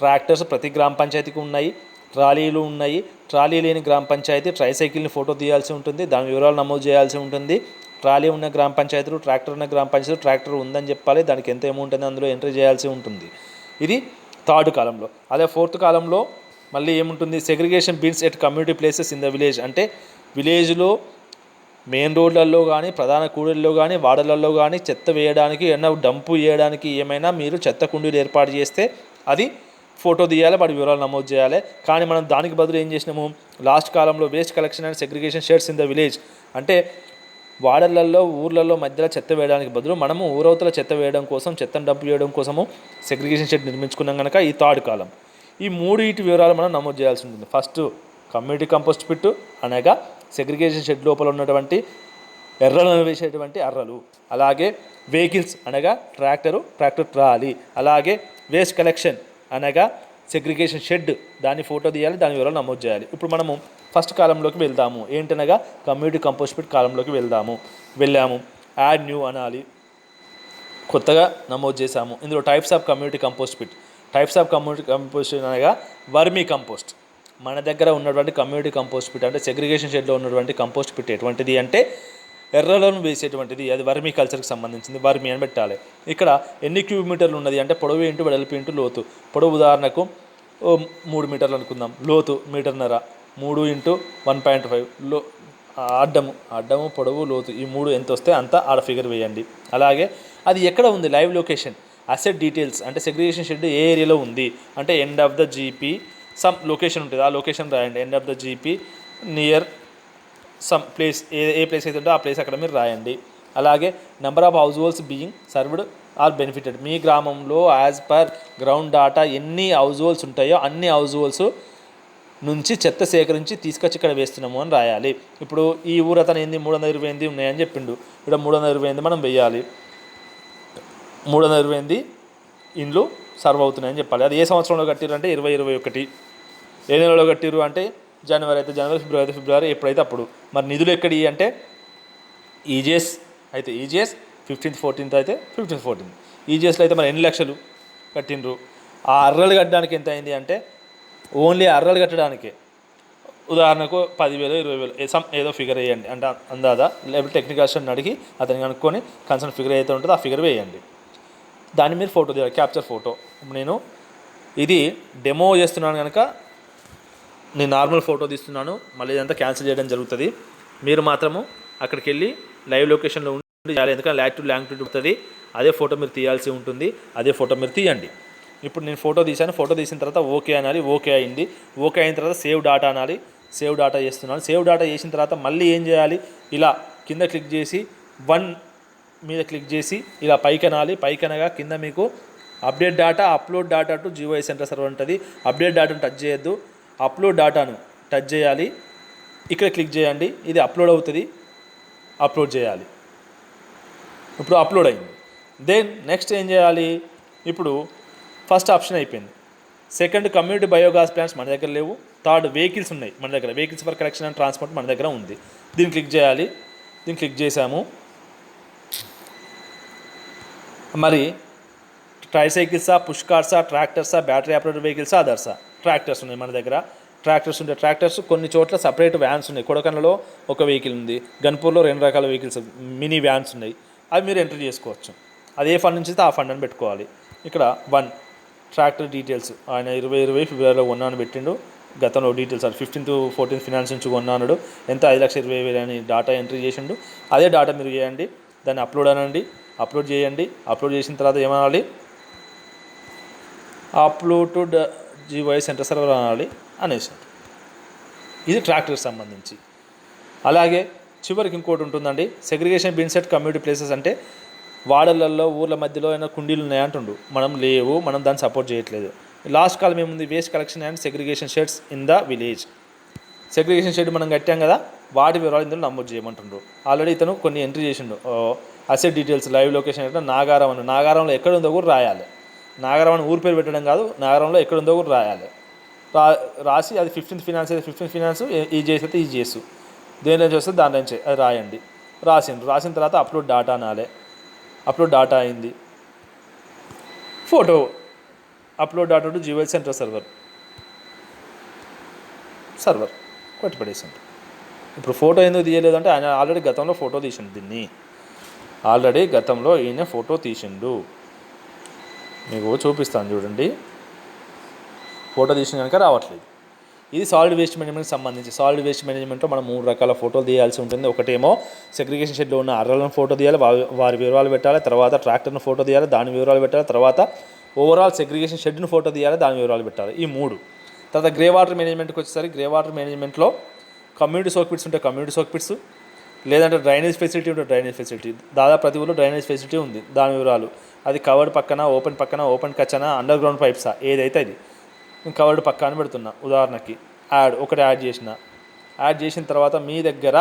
Speaker 1: ట్రాక్టర్స్ ప్రతి గ్రామ పంచాయతీకి ఉన్నాయి, ట్రాలీలు ఉన్నాయి. ట్రాలీ లేని గ్రామ పంచాయతీ ట్రైసైకిల్ని ఫోటో తీయాల్సి ఉంటుంది, దాని వివరాలు నమోదు చేయాల్సి ఉంటుంది. ట్రాలీ ఉన్న గ్రామ పంచాయతీలు, ట్రాక్టర్ ఉన్న గ్రామ పంచాయతీ ట్రాక్టర్ ఉందని చెప్పాలి, దానికి ఎంత అమౌంట్ అని అందులో ఎంట్రీ చేయాల్సి ఉంటుంది. ఇది థర్డ్ కాలంలో. అదే ఫోర్త్ కాలంలో మళ్ళీ ఏముంటుంది, segregation bins at community places in the village. అంటే విలేజ్లో మెయిన్ రోడ్లలో కానీ, ప్రధాన కూడళ్ళలో కానీ, వాడలలో కానీ చెత్త వేయడానికి, ఏమైనా డంపు చేయడానికి ఏమైనా మీరు చెత్త కుండీలు ఏర్పాటు చేస్తే అది ఫోటో తీయాలి, వాటి వివరాలు నమోదు చేయాలి. కానీ మనం దానికి బదులు ఏం చేసినాము, లాస్ట్ కాలంలో waste collection and segregation sheds in the village, అంటే వాడలలో ఊర్లలో మధ్యలో చెత్త వేయడానికి బదులు మనము ఊరవతల చెత్త వేయడం కోసం, చెత్తను డంప్ చేయడం కోసము సెగ్రిగేషన్ షెడ్ నిర్మించుకున్నాం కనుక ఈ థర్డ్ కాలం. ఈ మూడింటి వివరాలు మనం నమోదు చేయాల్సి ఉంటుంది. ఫస్ట్ కమ్యూనిటీ కంపోస్ట్ పిట్, అనగా సెగ్రిగేషన్ షెడ్ లోపల ఉన్నటువంటి ఎర్రలను వేసేటువంటి అర్రలు. అలాగే వెహికల్స్ అనగా ట్రాక్టర్ ట్రాలీ. అలాగే వేస్ట్ కలెక్షన్ అనగా సెగ్రిగేషన్ షెడ్, దాన్ని ఫోటో తీయాలి, దాని వివరాలు నమోదు చేయాలి. ఇప్పుడు మనము ఫస్ట్ కాలంలోకి వెళ్దాము, ఏంటనగా కమ్యూనిటీ కంపోస్ట్ పిట్ కాలంలోకి వెళ్ళాము. యాడ్ న్యూ అనాలి, కొత్తగా నమోదు చేశాము. ఇందులో types of community compost pit. Types of community compost అనగా వర్మీ కంపోస్ట్. మన దగ్గర ఉన్నటువంటి కమ్యూనిటీ కంపోస్ట్ పిట్ అంటే సెగ్రిగేషన్ షెడ్లో ఉన్నటువంటి కంపోస్ట్ పిట్ ఎటువంటిది అంటే ఎర్రలను వేసేటువంటిది. అది వర్మీ కల్చర్కి సంబంధించింది, వర్మీ అని పెట్టాలి. ఇక్కడ ఎన్ని క్యూబ్ మీటర్లు ఉన్నది అంటే పొడవు ఇంటూ వెడల్పు ఇంటూ లోతు. పొడవు ఉదాహరణకు 3 మీటర్లు అనుకుందాం, లోతు 1.5 3 × 1.5 అడ్డము పొడవు లోతు ఈ 3 ఎంత వస్తే అంత ఆడ ఫిగర్ వేయండి. అలాగే అది ఎక్కడ ఉంది, లైవ్ లొకేషన్, అసెట్ డీటెయిల్స్ అంటే సెగ్రిగేషన్ షెడ్ ఏ ఏరియాలో ఉంది అంటే end of the GP some location ఉంటుంది, ఆ లొకేషన్ రాయండి. End of the GP near some place, ఏ ప్లేస్ అయితే ఉంటే ఆ ప్లేస్ అక్కడ మీరు రాయండి. అలాగే number of households being served or benefited. మీ గ్రామంలో యాజ్ పర్ గ్రౌండ్ డాటా ఎన్ని హౌస్ హోల్డ్స్ ఉంటాయో అన్ని హౌస్ హోల్డ్స్ నుంచి చెత్త సేకరించి తీసుకొచ్చి ఇక్కడ వేస్తున్నాము అని రాయాలి. ఇప్పుడు ఈ ఊరు అతను 328 ఉన్నాయని చెప్పిండు, ఇక్కడ 328 మనం వేయాలి. 328 ఇండ్లు సర్వ్ అవుతున్నాయని చెప్పాలి. అది ఏ సంవత్సరంలో కట్టిరు అంటే 2021. ఏ నెలలో కట్టిరు అంటే జనవరి అయితే జనవరి, ఫిబ్రవరి అయితే ఫిబ్రవరి, ఎప్పుడైతే అప్పుడు. మరి నిధులు ఎక్కడి అంటే ఈజీఎస్ అయితే ఈజీఎస్, 15th 14th అయితే 15th 14th. ఈజీఎస్లో అయితే మరి ఎన్ని లక్షలు కట్టిండ్రు. ఆ అర్రలు కట్టడానికి ఎంత అయింది అంటే ఓన్లీ అర్రలు కట్టడానికే ఉదాహరణకు 10,000 20,000 ఏదో ఫిగర్ వేయండి అంటే అందాదా, లేకపోతే టెక్నికల్ అసిస్టెంట్ అడిగి అతను కనుక్కొని కన్సర్న్ ఫిగర్ అయితే ఉంటుందో ఆ ఫిగర్ వేయండి. దాన్ని మీరు ఫోటో తీయాలి, క్యాప్చర్ ఫోటో. నేను ఇది డెమో చేస్తున్నాను కనుక నేను నార్మల్ ఫోటో తీస్తున్నాను, మళ్ళీ ఇదంతా క్యాన్సిల్ చేయడం జరుగుతుంది. మీరు మాత్రము అక్కడికి వెళ్ళి లైవ్ లొకేషన్లో ఉండి చేయాలి, ఎందుకంటే లాంగిట్యూడ్ ఉంటుంది. అదే ఫోటో మీరు తీయాల్సి ఉంటుంది, అదే ఫోటో మీరు తీయండి. ఇప్పుడు నేను ఫోటో తీశాను, ఫోటో తీసిన తర్వాత ఓకే అనాలి, ఓకే అయింది. ఓకే అయిన తర్వాత సేవ్ డాటా అనాలి, సేవ్ డాటా చేస్తున్నాను. సేవ్ డాటా చేసిన తర్వాత మళ్ళీ ఏం చేయాలి, ఇలా కింద క్లిక్ చేసి 1 మీద క్లిక్ చేసి ఇలా పైకి అనాలి. పైకి అనగా కింద మీకు update data, upload data to జీఓఐ centre server ఉంటుంది. అప్డేట్ డాటాను టచ్ చేయొద్దు, అప్లోడ్ డాటాను టచ్ చేయాలి. ఇక్కడ క్లిక్ చేయండి, ఇది అప్లోడ్ అవుతుంది, అప్లోడ్ చేయాలి. ఇప్పుడు అప్లోడ్ అయింది. దెన్ నెక్స్ట్ ఏం చేయాలి, ఇప్పుడు ఫస్ట్ ఆప్షన్ అయిపోయింది. సెకండ్ కమ్యూనిటీ బయోగ్యాస్ ప్లాంట్స్ మన దగ్గర లేవు. థర్డ్ వెహికల్స్ ఉన్నాయి మన దగ్గర, vehicles for collection and transport మన దగ్గర ఉంది. దీన్ని క్లిక్ చేయాలి, దీన్ని క్లిక్ చేసాము. మరి ట్రైసైకిల్సా, పుష్ కార్సా, ట్రాక్టర్సా, బ్యాటరీ ఆపరేటెడ్ వెహికల్సా, అదర్సా. ట్రాక్టర్స్ ఉన్నాయి మన దగ్గర. ట్రాక్టర్స్ కొన్ని చోట్ల సపరేట్ వ్యాన్స్ ఉన్నాయి. కొడకన్నలో ఒక వెహికల్ ఉంది, గన్పూర్లో 2 రకాల వెహికల్స్ మినీ వ్యాన్స్ ఉన్నాయి. అవి మీరు ఎంటర్ చేసుకోవచ్చు. అది ఏ ఫండ్ నుంచి అయితే ఆ ఫండ్ అని పెట్టుకోవాలి. ఇక్కడ 1 ట్రాక్టర్ డీటెయిల్స్, ఆయన 2020 ఫిబ్రవరిలో కొన్నాను పెట్టిండు. గతంలో డీటెయిల్స్ 15th 14th ఫినాన్స్ నుంచి కొన్నాడు, ఎంత 5,20,000 అని డాటా ఎంట్రీ చేసిండు. అదే డాటా మీరు చేయండి, దాన్ని అప్లోడ్ అనండి, అప్లోడ్ చేయండి. అప్లోడ్ చేసిన తర్వాత ఏమనాలి, అప్లోడ్ టు జీఓఐ సెంటర్ సర్వర్ అనాలి అనేసి. ఇది ట్రాక్టర్కి సంబంధించి. అలాగే చివరికి ఇంకోటి ఉంటుందండి, segregation bins at community places అంటే వాడలలో ఊర్ల మధ్యలో అయినా కుండీలు ఉన్నాయంటుండు, మనం లేవు, మనం దాన్ని సపోర్ట్ చేయట్లేదు. లాస్ట్ కాలం ఏముంది, waste collection and segregation sheds in the village. Segregation shed మనం కట్టాం కదా, వాటి వివరాలు ఇందులో నమోదు చేయమంటుండ్రు. ఆల్రెడీ ఇతను కొన్ని ఎంట్రీ చేసిండు. అసెట్ డీటెయిల్స్, లైవ్ లొకేషన్ అంటే నాగారం అని, నాగారంలో ఎక్కడ ఉందో కూడా రాయాలి. నాగారం అని ఊరి పేరు పెట్టడం కాదు, నాగారంలో ఎక్కడ ఉందో కూడా రాయాలి. రాసి అది 15th ఫినాన్స్ అయితే 15th ఫినాన్స్, ఈజీఎస్ అయితే ఈజీఎస్, దేనిలో వస్తే దాని నుంచి అది రాయండి. రాసిన తర్వాత అప్లోడ్ డాటా అనాలి. అప్లోడ్ డాటా అయింది. Photo upload data to జీఓఐ centre server కొట్టి పడేసింది. ఇప్పుడు ఫోటో ఎందుకు తీయలేదు అంటే ఆయన ఆల్రెడీ గతంలో ఫోటో తీసిండు, దీన్ని ఆల్రెడీ గతంలో ఈయన ఫోటో తీసిండు. మీకు చూపిస్తాను చూడండి, ఫోటో తీసిన కనుక రావట్లేదు. ఇది సాలిడ్ వేస్ట్ మేనేజ్మెంట్కి సంబంధించి. సాలిడ్ వేస్ట్ మేనేజ్మెంట్లో మనం 3 రకాల ఫోటోలు తీయాల్సి ఉంటుంది. ఒకటేమో సెగ్రిగేషన్ షెడ్లో ఉన్న అర్రలను ఫోటో తీయాలి, వారి వివరాలు పెట్టాలి. తర్వాత ట్రాక్టర్ను ఫోటో తీయాలి, దాని వివరాలు పెట్టాలి. తర్వాత ఓవరాల్ సెగ్రిగేషన్ షెడ్ను ఫోటో తీయాలి, దాని వివరాలు పెట్టాలి. ఈ 3. తర్వాత గ్రే వాటర్ మేనేజ్మెంట్కి వచ్చేసరికి గ్రే వాటర్ మేనేజ్మెంట్లో కమ్యూనిటీ సోక్ పిట్స్ ఉంటాయి, కమ్యూనిటీ సోక్ పిట్స్, లేదంటే డ్రైనేజ్ ఫెసిలిటీ ఉంటుంది, డ్రైనేజ్ ఫెసిలిటీ. దాదాపు ప్రతి ఊళ్ళో డ్రైనేజ్ ఫెసిలిటీ ఉంది, దాని వివరాలు. అది కవర్డ్ పక్కన, ఓపెన్ కచ్చన, అండర్ గ్రౌండ్ పైప్సా, ఏదైతే అది కవర్డ్ పక్కన పెడుతున్నా. ఉదాహరణకి ఒకటి యాడ్ చేసిన తర్వాత మీ దగ్గర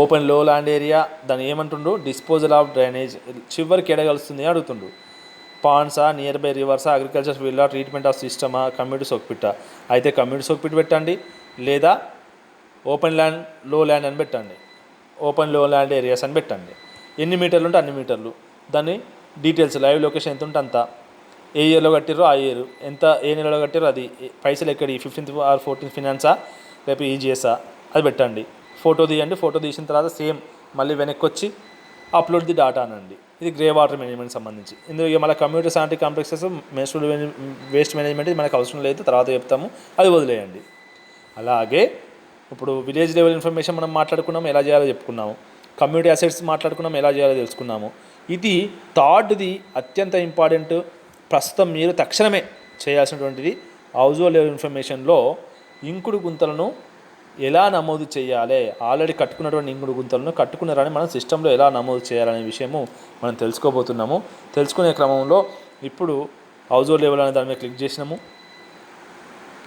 Speaker 1: ఓపెన్ లో ల్యాండ్ ఏరియా దాన్ని ఏమంటుండు, డిస్పోజల్ ఆఫ్ డ్రైనేజ్ చివరికి ఎడగలుస్తుంది అడుగుతుండు. పాండ్సా, నియర్ బై రివర్సా, అగ్రికల్చర్ ఫీల్డా, ట్రీట్మెంట్ ఆఫ్ సిస్టమా, కమ్యూనిటీ సోక్పిట్ట. అయితే కమ్యూనిటీ సోక్పిట్ పెట్టండి, లేదా ఓపెన్ ల్యాండ్ లో ల్యాండ్ అని పెట్టండి, ఓపెన్ లో ల్యాండ్ ఏరియాస్ అని పెట్టండి. ఎన్ని మీటర్లు ఉంటే అన్ని మీటర్లు, దాన్ని డీటెయిల్స్ లైవ్ లొకేషన్ ఎంత ఉంటే అంత, ఏ ఇయర్లో కట్టిరో ఆ ఇయర్, ఎంత ఏ నెలలో కట్టిరో అది, పైసలు ఎక్కడి 15th ఆర్ 14th ఫినాన్సా రేపు ఈజీఎస్ఆ అది పెట్టండి. ఫోటో తీయండి, ఫోటో తీసిన తర్వాత సేమ్ మళ్ళీ వెనక్కి వచ్చి అప్లోడ్ ది డాటా అనండి. ఇది గ్రే వాటర్ మేనేజ్మెంట్ సంబంధించి. ఇందులో ఇక మళ్ళీ community sanitary complexes, menstrual waste management ఇది మనకు అవసరం లేదు, తర్వాత చెప్తాము, అది వదిలేయండి. అలాగే ఇప్పుడు విలేజ్ లెవెల్ ఇన్ఫర్మేషన్ మనం మాట్లాడుకున్నాం, ఎలా చేయాలో చెప్పుకున్నాము. కమ్యూనిటీ అసెట్స్ మాట్లాడుకున్నాం, ఎలా చేయాలో తెలుసుకున్నాము. ఇది థర్డ్ది అత్యంత ఇంపార్టెంట్, ప్రస్తుతం మీరు తక్షణమే చేయాల్సినటువంటిది. హౌస్ హోల్డ్ లెవెల్ ఇన్ఫర్మేషన్లో ఇంకుడు గుంతలను ఎలా నమోదు చేయాలి, ఆల్రెడీ కట్టుకున్నటువంటి ఇంకుడు గుంతలను కట్టుకున్నారని మనం సిస్టంలో ఎలా నమోదు చేయాలనే విషయము మనం తెలుసుకోబోతున్నాము. తెలుసుకునే క్రమంలో ఇప్పుడు హౌస్ హోల్డ్ లెవెల్ అనే దాని మీద క్లిక్ చేసినాము.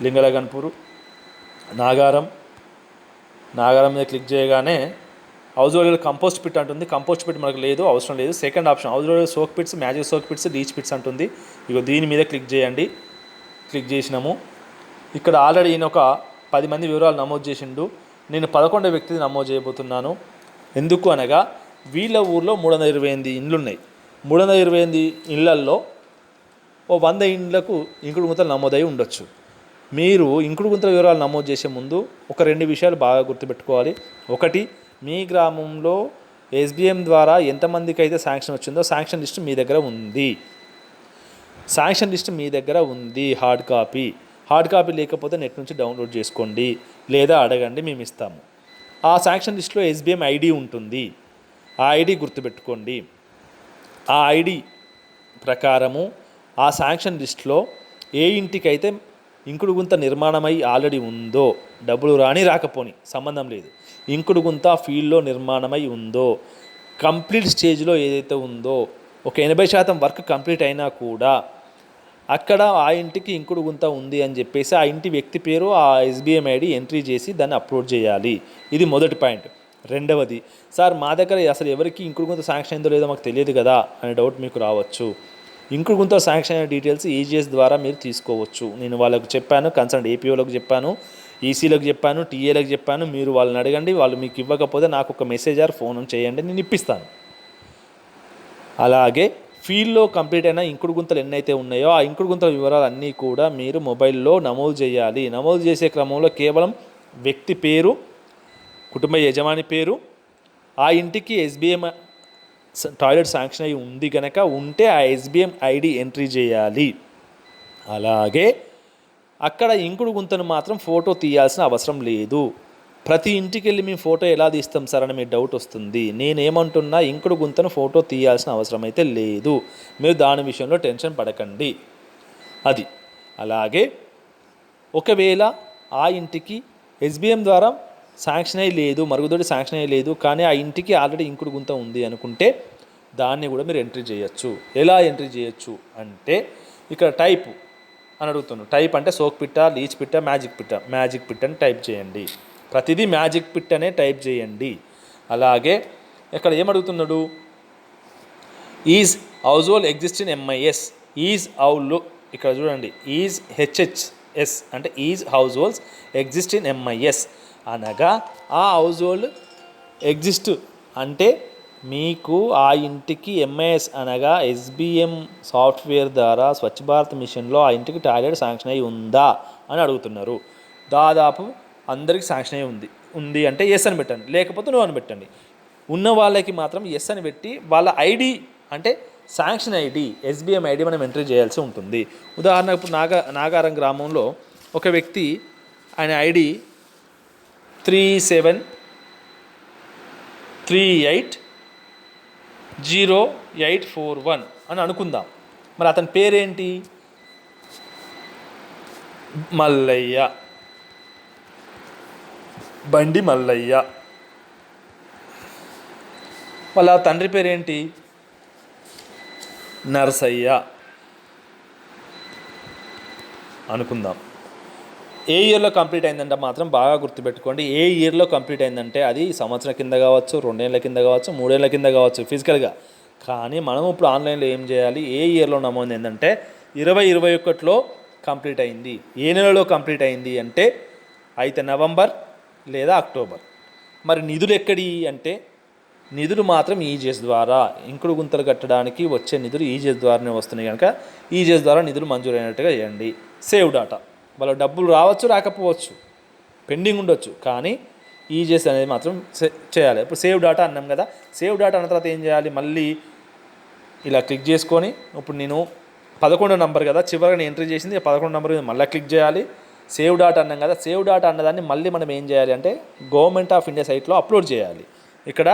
Speaker 1: లింగలగన్పూరు, నాగారం మీద క్లిక్ చేయగానే హౌస్ హోల్డ్ కంపోస్ట్ పిట్ అంటుంది. కంపోస్ట్ పిట్ మనకు లేదు, అవసరం లేదు. Second option household soak pits, magic soak pits, leach pits అంటుంది. ఇగో దీని మీద క్లిక్ చేయండి. క్లిక్ చేసినాము. ఇక్కడ ఆల్రెడీ ఈయన ఒక 10 మంది వివరాలు నమోదు చేసిండు. నేను 11వ వ్యక్తిని నమోదు చేయబోతున్నాను. ఎందుకు అనగా వీళ్ళ ఊర్లో 328 ఇండ్లు ఉన్నాయి. 328 ఇళ్లల్లో ఓ 100 ఇండ్లకు ఇంకుడు గుంతలు నమోదై ఉండొచ్చు. మీరు ఇంకుడు గుంతల వివరాలు నమోదు చేసే ముందు ఒక 2 విషయాలు బాగా గుర్తుపెట్టుకోవాలి. ఒకటి, మీ గ్రామంలో ఎస్బిఎం ద్వారా ఎంతమందికి అయితే శాంక్షన్ వచ్చిందో శాంక్షన్ లిస్ట్ మీ దగ్గర ఉంది. శాంక్షన్ లిస్ట్ మీ దగ్గర ఉంది, హార్డ్ కాపీ లేకపోతే నెట్ నుంచి డౌన్లోడ్ చేసుకోండి, లేదా అడగండి, మేము ఇస్తాము. ఆ శాంక్షన్ లిస్ట్లో ఎస్బిఎం ఐడి ఉంటుంది. ఆ ఐడి గుర్తుపెట్టుకోండి. ఆ ఐడి ప్రకారము ఆ శాంక్షన్ లిస్ట్లో ఏ ఇంటికైతే ఇంకుడు గుంత నిర్మాణమై ఆల్రెడీ ఉందో, డబ్బులు రాకపోని సంబంధం లేదు, ఇంకుడు గుంత ఫీల్డ్లో నిర్మాణమై ఉందో, కంప్లీట్ స్టేజ్లో ఏదైతే ఉందో, ఒక 80% వర్క్ కంప్లీట్ అయినా కూడా అక్కడ ఆ ఇంటికి ఇంకుడు గుంత ఉంది అని చెప్పేసి ఆ ఇంటి వ్యక్తి పేరు, ఆ ఎస్బిఎం ఐడి ఎంట్రీ చేసి దాన్ని అప్లోడ్ చేయాలి. ఇది మొదటి పాయింట్. రెండవది, సార్ మా దగ్గర అసలు ఎవరికి ఇంకుడు గుంత శాంక్షన్ అయిందో లేదో మాకు తెలియదు కదా అనే డౌట్ మీకు రావచ్చు. ఇంకుడు గుంత శాంక్షన్ అయిన డీటెయిల్స్ ఈజీఎస్ ద్వారా మీరు తీసుకోవచ్చు. నేను వాళ్ళకు చెప్పాను, కన్సర్న్ ఏపీఓలకు చెప్పాను, ఈసీలకు చెప్పాను, టీఏలకు చెప్పాను. మీరు వాళ్ళని అడగండి, వాళ్ళు మీకు ఇవ్వకపోతే నాకు ఒక మెసేజ్ ఆర్ ఫోన్ చేయండి, నేను ఇప్పిస్తాను. అలాగే ఫీల్డ్లో కంప్లీట్ అయిన ఇంకుడు గుంతలు ఎన్నైతే ఉన్నాయో ఆ ఇంకుడు గుంతల వివరాలు అన్నీ కూడా మీరు మొబైల్లో నమోదు చేయాలి. నమోదు చేసే క్రమంలో కేవలం వ్యక్తి పేరు, కుటుంబ యజమాని పేరు, ఆ ఇంటికి ఎస్బిఎం టాయిలెట్ శాంక్షన్ అయి ఉంది కనుక ఉంటే ఆ ఎస్బిఎం ఐడి ఎంట్రీ చేయాలి. అలాగే అక్కడ ఇంకుడు గుంతను మాత్రం ఫోటో తీయాల్సిన అవసరం లేదు. ప్రతి ఇంటికి వెళ్ళి మేము ఫోటో ఎలా తీస్తాం సార్ అని మీకు డౌట్ వస్తుంది. నేనేమంటున్నా, ఇంకుడు గుంతను ఫోటో తీయాల్సిన అవసరం అయితే లేదు. మీరు దాని విషయంలో టెన్షన్ పడకండి. అది అలాగే ఒకవేళ ఆ ఇంటికి ఎస్బిఎం ద్వారా శాంక్షన్ అయ్యి లేదు, మరుగుదొడ్డి శాంక్షన్ అయ్యి లేదు, కానీ ఆ ఇంటికి ఆల్రెడీ ఇంకుడు గుంత ఉంది అనుకుంటే దాన్ని కూడా మీరు ఎంట్రీ చేయొచ్చు. ఎలా ఎంట్రీ చేయొచ్చు అంటే ఇక్కడ టైప్ అని అడుగుతున్నాను. టైప్ అంటే సోక్ పిట్ట, లీచ్ పిట్ట, మ్యాజిక్ పిట్ట అని టైప్ చేయండి. ప్రతిదీ మ్యాజిక్ పిట్ అనే టైప్ చేయండి. అలాగే ఇక్కడ ఏమడుగుతున్నాడు, is household exist in MIS, is హౌల్, ఇక్కడ చూడండి, ఈజ్ హెచ్హెచ్ఎస్ అంటే is households exist in MIS అనగా ఆ హౌస్ హోల్డ్ ఎగ్జిస్ట్ అంటే మీకు ఆ ఇంటికి ఎంఐఎస్ అనగా ఎస్బిఎం సాఫ్ట్వేర్ ద్వారా స్వచ్ఛ భారత్ మిషన్లో ఆ ఇంటికి టాయిలెట్ శాంక్షన్ అయి ఉందా అని అడుగుతున్నారు. దాదాపు అందరికి శాంక్షన్ అయి ఉంది అంటే ఎస్ అని పెట్టండి, లేకపోతే నో అని పెట్టండి. ఉన్న వాళ్ళకి మాత్రం ఎస్ అని పెట్టి వాళ్ళ ఐడి అంటే శాంక్షన్ ఐడి, ఎస్బిఎం ఐడి మనం ఎంట్రీ చేయాల్సి ఉంటుంది. ఉదాహరణకు నాగారం గ్రామంలో ఒక వ్యక్తి, ఆయన ఐడి 37380841 అని అనుకుందాం. మరి అతని పేరేంటి, మల్లయ్య, బండి మల్లయ్య. వాళ్ళ తండ్రి పేరేంటి, నరసయ్య అనుకుందాం. ఏ ఇయర్లో కంప్లీట్ అయిందంటే మాత్రం బాగా గుర్తుపెట్టుకోండి. ఏ ఇయర్లో కంప్లీట్ అయిందంటే అది సంవత్సరం కింద కావచ్చు, 2 ఏళ్ల కింద కావచ్చు, 3 ఏళ్ల కింద కావచ్చు ఫిజికల్గా. కానీ మనం ఇప్పుడు ఆన్లైన్లో ఏం చేయాలి, ఏ ఇయర్లో నమోదు ఏంటంటే 2021లో కంప్లీట్ అయింది. ఏ నెలలో కంప్లీట్ అయింది అంటే అయితే నవంబర్ లేదా అక్టోబర్. మరి నిధులు ఎక్కడి అంటే నిధులు మాత్రం ఈజీఎస్ ద్వారా, ఇంకుడు గుంతలు కట్టడానికి వచ్చే నిధులు ఈజీఎస్ ద్వారానే వస్తున్నాయి కనుక ఈజీఎస్ ద్వారా నిధులు మంజూరైనట్టుగా చేయండి. సేవ్ డాటా, వాళ్ళ డబ్బులు రావచ్చు రాకపోవచ్చు, పెండింగ్ ఉండొచ్చు, కానీ ఈజీఎస్ అనేది మాత్రం చేయాలి. ఇప్పుడు సేవ్ డాటా అన్నాం కదా, సేవ్ డాటా అన్న తర్వాత ఏం చేయాలి, మళ్ళీ ఇలా క్లిక్ చేసుకొని ఇప్పుడు నేను 11 నంబర్ కదా చివరిగా నేను ఎంట్రీ చేసింది 11 నంబర్ మీద మళ్ళీ క్లిక్ చేయాలి. సేవ్ డాటా అన్నాం కదా, సేవ్ డాటా అన్నదాన్ని మళ్ళీ మనం ఏం చేయాలి అంటే గవర్నమెంట్ ఆఫ్ ఇండియా సైట్లో అప్లోడ్ చేయాలి. ఇక్కడ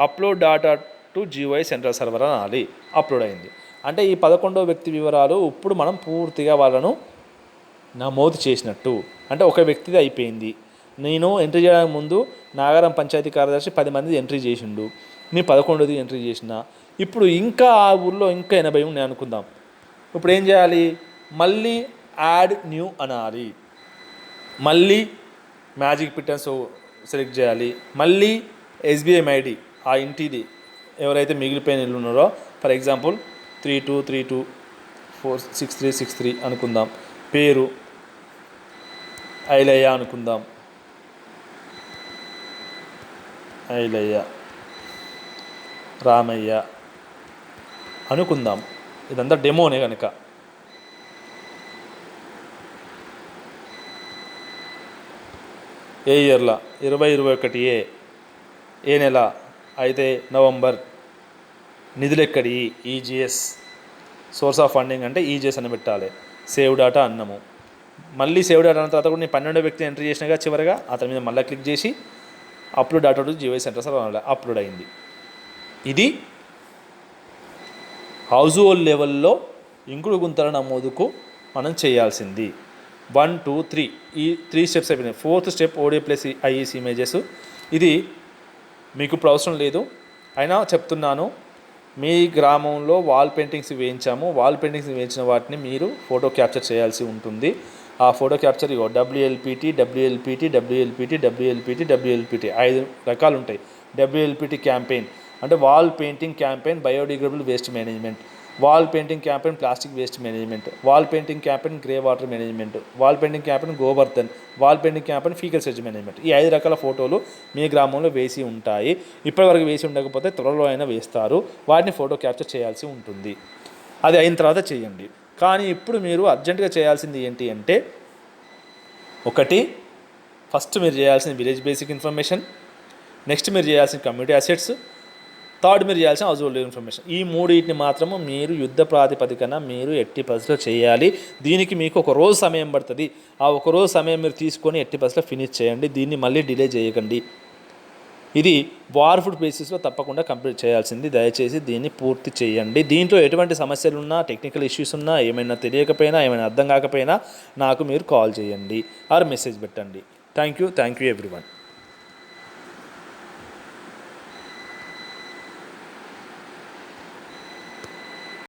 Speaker 1: upload data to GOI central server అనాలి. అప్లోడ్ అయింది అంటే ఈ 11వ వ్యక్తి వివరాలు ఇప్పుడు మనం పూర్తిగా వాళ్ళను నమోదు చేసినట్టు. అంటే ఒక వ్యక్తిది అయిపోయింది. నేను ఎంట్రీ చేయడానికి ముందు నాగారం పంచాయతీ కార్యదర్శి 10 మంది ఎంట్రీ చేసిండు, నేను 11ది ఎంట్రీ చేసిన. ఇప్పుడు ఇంకా ఆ ఊళ్ళో ఇంకా 80 ఉన్నాయి అనుకుందాం. ఇప్పుడు ఏం చేయాలి, మళ్ళీ యాడ్ న్యూ అనాలి, మళ్ళీ మ్యాజిక్ పిట్టన్స్ సెలెక్ట్ చేయాలి, మళ్ళీ SBI MID ఆ ఇంటిది ఎవరైతే మిగిలిపోయిన ఇల్లు ఉన్నారో, ఫర్ ఎగ్జాంపుల్ 3232463363 అనుకుందాం. పేరు ఐలయ్య అనుకుందాం, ఐలయ్య రామయ్య అనుకుందాం. ఇదంతా డెమోనే కనుక. ఏ ఇయర్లా 2021 ఏ నెల అయితే నవంబర్. నిధులు ఎక్కడి ఈజీఎస్, సోర్స్ ఆఫ్ ఫండింగ్ అంటే ఈజీఎస్ అని పెట్టాలి. సేవ్ డాటా అన్నము. మళ్ళీ సేవ్ డాటా అన్న తర్వాత కూడా నేను 12వ వ్యక్తి ఎంట్రీ చేసినాగా చివరిగా అతని మీద మళ్ళీ క్లిక్ చేసి upload data to GOI centre server upload అయింది. ఇది హౌస్ హోల్డ్ లెవెల్లో ఇంకుడు గుంతల నమోదుకు మనం చేయాల్సింది. 1 2 3 ఈ 3 స్టెప్స్ అయిపోయినాయి. 4th step ODI plus IEC images. ఇది మీకు ఇప్పుడు అవసరం లేదు, అయినా చెప్తున్నాను. మీ గ్రామంలో వాల్ పెయింటింగ్స్ వేయించాము, వాల్ పెయింటింగ్స్ వేయించిన వాటిని మీరు ఫోటో క్యాప్చర్ చేయాల్సి ఉంటుంది. ఆ ఫోటో క్యాప్చర్ WLPT 5 రకాలు ఉంటాయి. WLPT క్యాంపెయిన్ అంటే wall painting campaign biodegradable waste management, wall painting campaign plastic waste management, wall painting campaign grey water management, wall painting campaign Gobardhan, wall painting campaign faecal SEZ management. ఈ 5 రకాల ఫోటోలు మీ గ్రామంలో వేసి ఉంటాయి. ఇప్పటివరకు వేసి ఉండకపోతే త్వరలో అయినా వేస్తారు. వాటిని ఫోటో క్యాప్చర్ చేయాల్సి ఉంటుంది. అది అయిన తర్వాత చేయండి. కానీ ఇప్పుడు మీరు అర్జెంటుగా చేయాల్సింది ఏంటి అంటే, ఒకటి ఫస్ట్ మీరు చేయాల్సిన విలేజ్ బేసిక్ ఇన్ఫర్మేషన్, నెక్స్ట్ మీరు చేయాల్సిన కమ్యూనిటీ అసెట్స్, థర్డ్ మీరు చేయాల్సిన హౌస్ హోల్డ్ ఇన్ఫర్మేషన్. ఈ మూడింటిని మాత్రము మీరు యుద్ధ ప్రాతిపదికన మీరు ఎట్టి పరిస్థితిలో చేయాలి. దీనికి మీకు ఒక రోజు సమయం పడుతుంది. ఆ ఒక రోజు సమయం మీరు తీసుకొని ఎట్టి పరిస్థితిలో ఫినిష్ చేయండి. దీన్ని మళ్ళీ డిలే చేయకండి. ఇది వార్ఫుడ్ బేసిస్లో తప్పకుండా కంప్లీట్ చేయాల్సింది. దయచేసి దీన్ని పూర్తి చేయండి. దీంట్లో ఎటువంటి సమస్యలు ఉన్నా, టెక్నికల్ ఇష్యూస్ ఉన్నా, ఏమైనా తెలియకపోయినా, ఏమైనా అర్థం కాకపోయినా నాకు మీరు కాల్ చేయండి ఆర్ మెసేజ్ పెట్టండి. Thank you everyone.